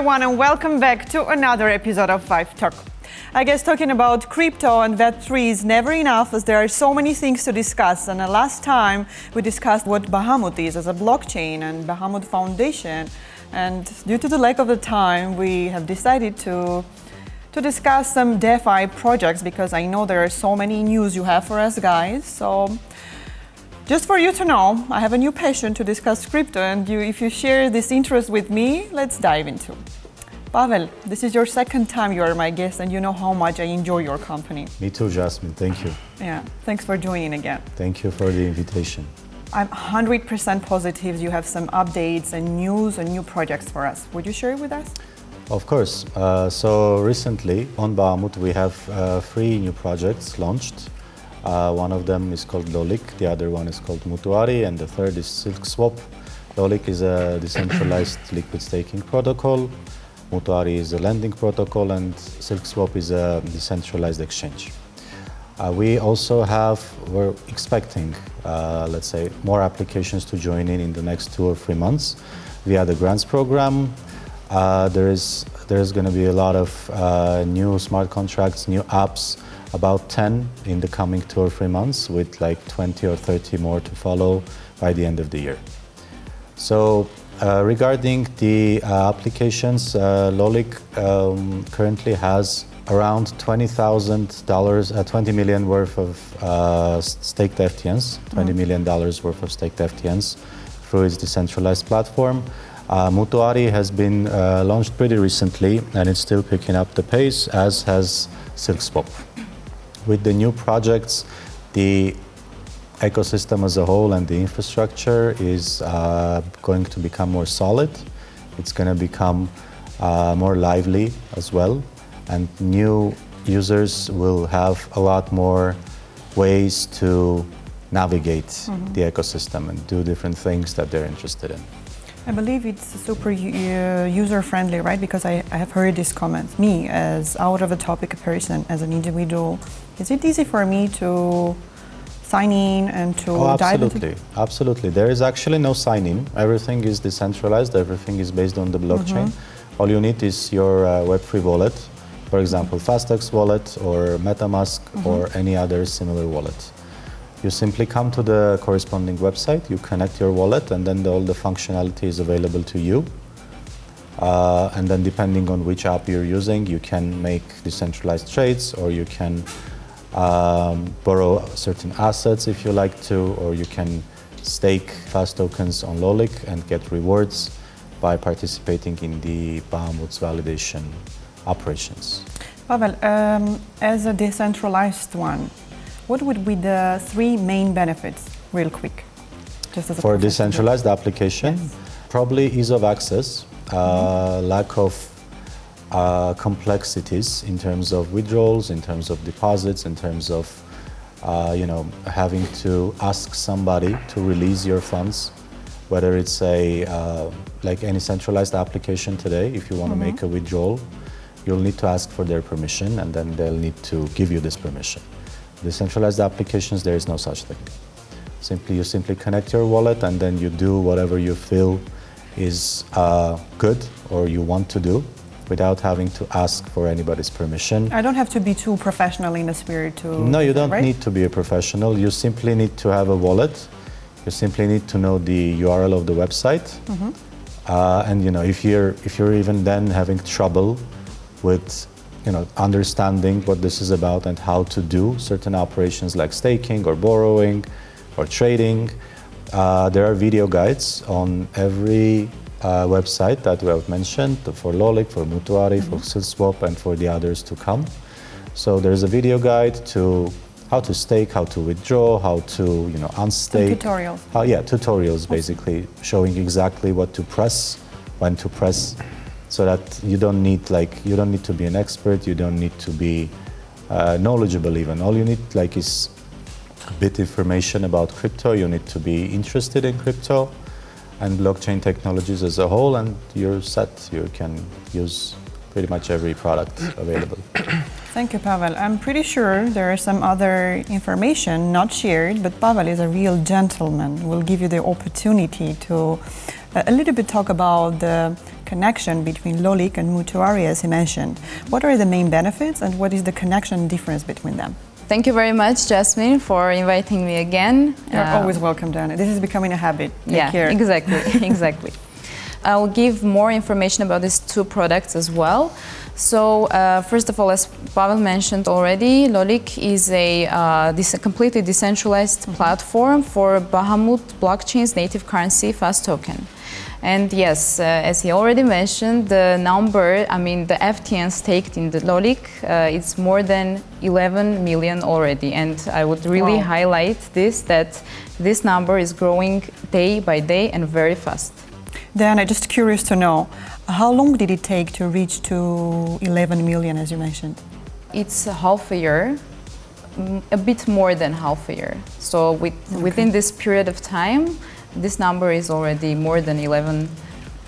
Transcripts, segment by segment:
everyone, and welcome back to another episode of Five Talk. I guess talking about crypto and Web3 is never enough, as there are so many things to discuss. And last time we discussed what Bahamut is as a blockchain and Bahamut Foundation. And due to the lack of the time, we have decided to discuss some DeFi projects, because I know there are so many news you have for us guys. So just for you to know, I have a new passion to discuss crypto, and if you share this interest with me, let's dive into. Pavel, this is your second time you are my guest, and you know how much I enjoy your company. Me too, Jasmine. Thank you. Yeah, thanks for joining again. Thank you for the invitation. I'm 100% positive you have some updates and news and new projects for us. Would you share it with us? Of course. So recently on Bahamut we have 3 new projects launched. One of them is called Lolik, the other one is called Mutuari, and the third is SilkSwap. Lolik is a decentralized liquid staking protocol. Mutuari is a lending protocol, and SilkSwap is a decentralized exchange. We're expecting, let's say, more applications to join in the next 2 or 3 months via the grants program. There's going to be a lot of new smart contracts, new apps, about 10 in the coming 2 or 3 months, with like 20 or 30 more to follow by the end of the year. So regarding the applications, Lolik currently has around $20 million worth of staked FTNs, $20 million worth of staked FTNs through its decentralized platform. Mutuari has been launched pretty recently, and it's still picking up the pace, as has SilkSwap. With the new projects, the ecosystem as a whole and the infrastructure is going to become more solid. It's going to become more lively as well, and new users will have a lot more ways to navigate the ecosystem and do different things that they're interested in. I believe it's super user-friendly, right? Because I have heard this comment. Me, as out of a topic person, as an individual, is it easy for me to sign in and to dive into? Absolutely. There is actually no sign-in. Everything is decentralized. Everything is based on the blockchain. All you need is your Web3 wallet, for example, FastX wallet or MetaMask or any other similar wallet. You simply come to the corresponding website, you connect your wallet, and then all the functionality is available to you. And then depending on which app you're using, you can make decentralized trades, or you can borrow certain assets if you like to, or you can stake fast tokens on Lolik and get rewards by participating in the Bahamut's validation operations. Pavel, as a decentralized one, what would be the 3 main benefits, real quick? Just as a for a decentralized application? Yes. Probably ease of access, lack of complexities in terms of withdrawals, in terms of deposits, in terms of having to ask somebody to release your funds. Whether it's like any centralized application today, if you want to make a withdrawal, you'll need to ask for their permission, and then they'll need to give you this permission. Decentralized applications, there is no such thing. You simply connect your wallet, and then you do whatever you feel is good or you want to do, without having to ask for anybody's permission. I don't have to be too professional in the spirit to... No, you don't right? need to be a professional. You simply need to have a wallet. You simply need to know the URL of the website. And if you're even then having trouble with understanding what this is about and how to do certain operations like staking or borrowing or trading, there are video guides on every website that we have mentioned, for Lolik, for Mutuari, for SilkSwap, and for the others to come. So there's a video guide to how to stake, how to withdraw, how to unstake. Some tutorials. Tutorials basically, showing exactly what to press, when to press, so that you don't need to be an expert, you don't need to be knowledgeable even. All you need is a bit information about crypto. You need to be interested in crypto and blockchain technologies as a whole, and you're set. You can use pretty much every product available. Thank you, Pavel. I'm pretty sure there is some other information not shared, but Pavel is a real gentleman. We'll give you the opportunity to a little bit talk about the connection between Lolik and Mutuari, as he mentioned. What are the main benefits and what is the connection difference between them? Thank you very much, Jasmine, for inviting me again. You're always welcome, Diana. This is becoming a habit. Take care. Exactly, exactly. I'll give more information about these two products as well. So, first of all, as Pavel mentioned already, Lolik is a completely decentralized platform for Bahamut blockchain's native currency fast token. And yes, as he already mentioned, the FTN staked in the Lolik, it's more than 11 million already. And I would really highlight that this number is growing day by day and very fast. Diana, just curious to know, how long did it take to reach to 11 million, as you mentioned? It's half a year, a bit more than half a year. So within this period of time, this number is already more than 11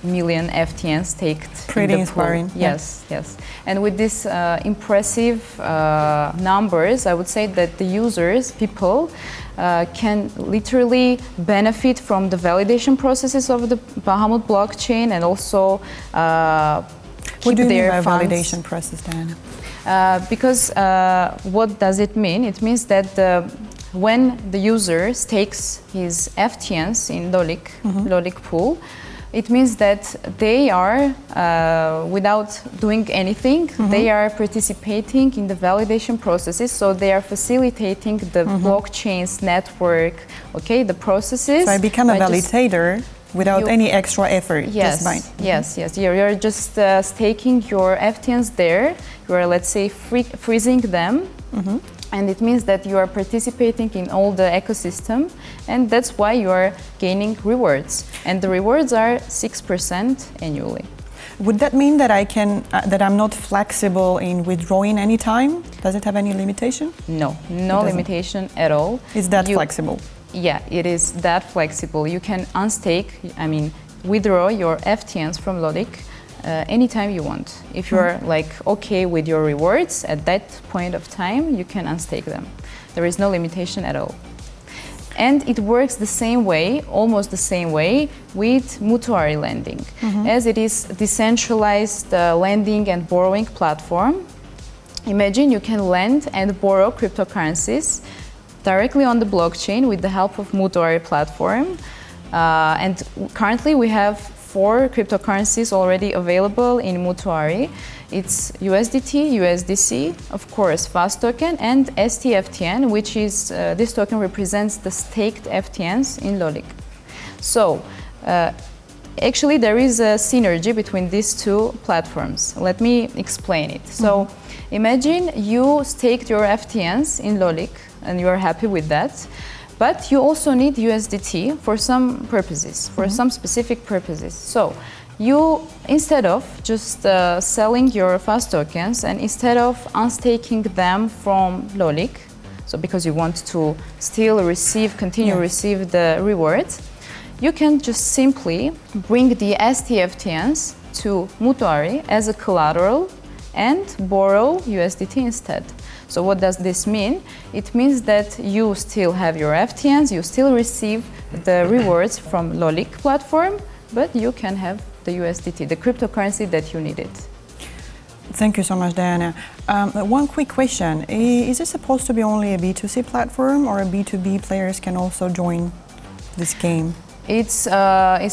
million FTN staked. Pretty in the inspiring. Pool. Yes, yes. And with these impressive numbers, I would say that the users, people, can literally benefit from the validation processes of the Bahamut blockchain and also What do you mean by funds. validation process, Diana? Because what does it mean? It means that when the user stakes his FTNs in Lolik pool, it means that they are, without doing anything, they are participating in the validation processes. So they are facilitating the blockchain's network, the processes. So I become a validator without any extra effort. Yes, yes. You're just staking your FTNs there. You are, let's say, freezing them. And it means that you are participating in all the ecosystem, and that's why you are gaining rewards. And the rewards are 6% annually. Would that mean that that I'm not flexible in withdrawing any time? Does it have any limitation? No limitation at all. It's that flexible? Yeah, it is that flexible. You can withdraw your FTNs from Lolik anytime you want. If you're okay with your rewards at that point of time, you can unstake them. There is no limitation at all. And it works the same way, almost the same way, with Mutuari lending. As it is decentralized lending and borrowing platform, imagine you can lend and borrow cryptocurrencies directly on the blockchain with the help of Mutuari platform. And currently we have 4 cryptocurrencies already available in Mutuari. It's USDT, USDC, of course, fast token, and STFTN, which is this token represents the staked FTNs in Lolik. So, actually, there is a synergy between these two platforms. Let me explain it. So, imagine you staked your FTNs in Lolik, and you are happy with that. But you also need USDT for some purposes, for some specific purposes. So you, instead of just selling your fast tokens and instead of unstaking them from Lolik, so because you want to still continue receive the rewards, you can just simply bring the STFTNs to Mutuari as a collateral and borrow USDT instead. So what does this mean? It means that you still have your FTNs, you still receive the rewards from Lolik platform, but you can have the USDT, the cryptocurrency that you needed. Thank you so much, Diana. One quick question. Is it supposed to be only a B2C platform or a B2B players can also join this game? It's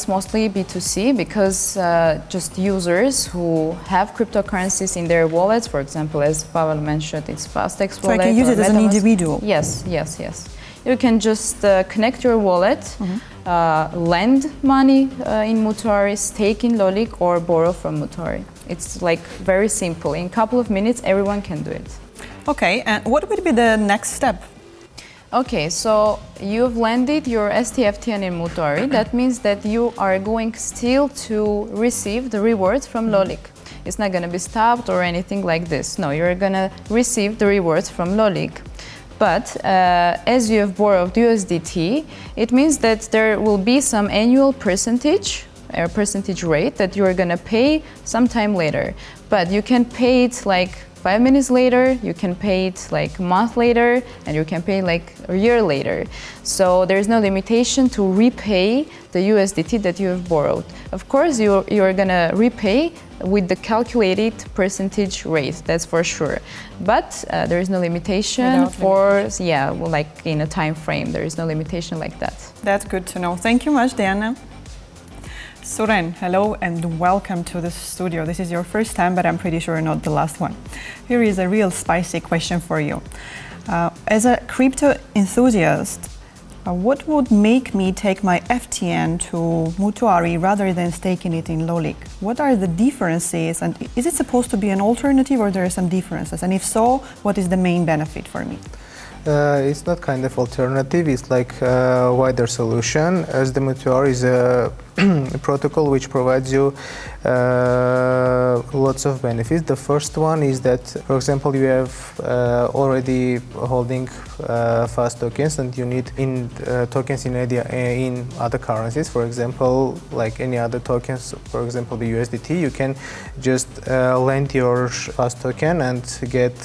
mostly B2C because just users who have cryptocurrencies in their wallets, for example, as Pavel mentioned, it's FastX wallet. So I can use it as an individual? Yes. You can just connect your wallet, lend money in Mutuari, stake in Lolik, or borrow from Mutuari. It's very simple. In a couple of minutes, everyone can do it. Okay, and what would be the next step? Okay, so you've landed your STFTN in Mutuari. That means that you are going still to receive the rewards from Lolik. It's not going to be stopped or anything like this. No, you're going to receive the rewards from Lolik. But as you have borrowed USDT, it means that there will be some annual percentage rate that you are going to pay sometime later. But you can pay it 5 minutes later, you can pay it a month later, and you can pay a year later. So there's no limitation to repay the USDT that you have borrowed. Of course, you're gonna repay with the calculated percentage rate, that's for sure. But there is no limitation like in a time frame. There is no limitation like that. That's good to know. Thank you much, Diana. Suren, hello and welcome to the studio. This is your first time, but I'm pretty sure not the last one. Here is a real spicy question for you. As a crypto enthusiast, what would make me take my FTN to Mutuari rather than staking it in Lolik? What are the differences, and is it supposed to be an alternative or there are some differences? And if so, what is the main benefit for me? It's not kind of alternative, it's like a wider solution, as the Mutuari is a protocol which provides you lots of benefits. The first one is that, for example, you have already holding fast tokens and you need tokens in other currencies. For example, like any other tokens, for example, the USDT, you can just lend your fast token and get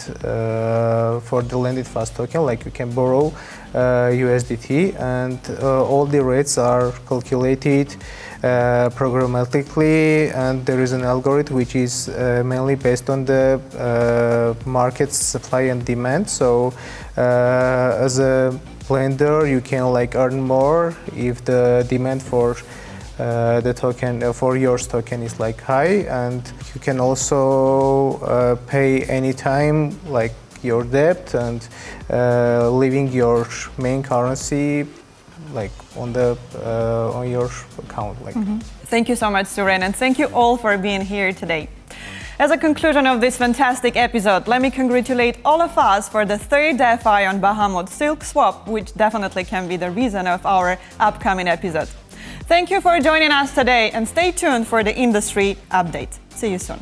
for the lended fast token, like you can borrow USDT, and all the rates are calculated programmatically, and there is an algorithm which is mainly based on the market supply and demand. So as a lender, you can like earn more if the demand for the token for your token is like high, and you can also pay anytime like your debt and leaving your main currency like on your account. Thank you so much, Suren, and thank you all for being here today. As a conclusion of this fantastic episode, let me congratulate all of us for the third DeFi on Bahamut Silk Swap, which definitely can be the reason of our upcoming episode. Thank you for joining us today, and stay tuned for the industry update. See you soon.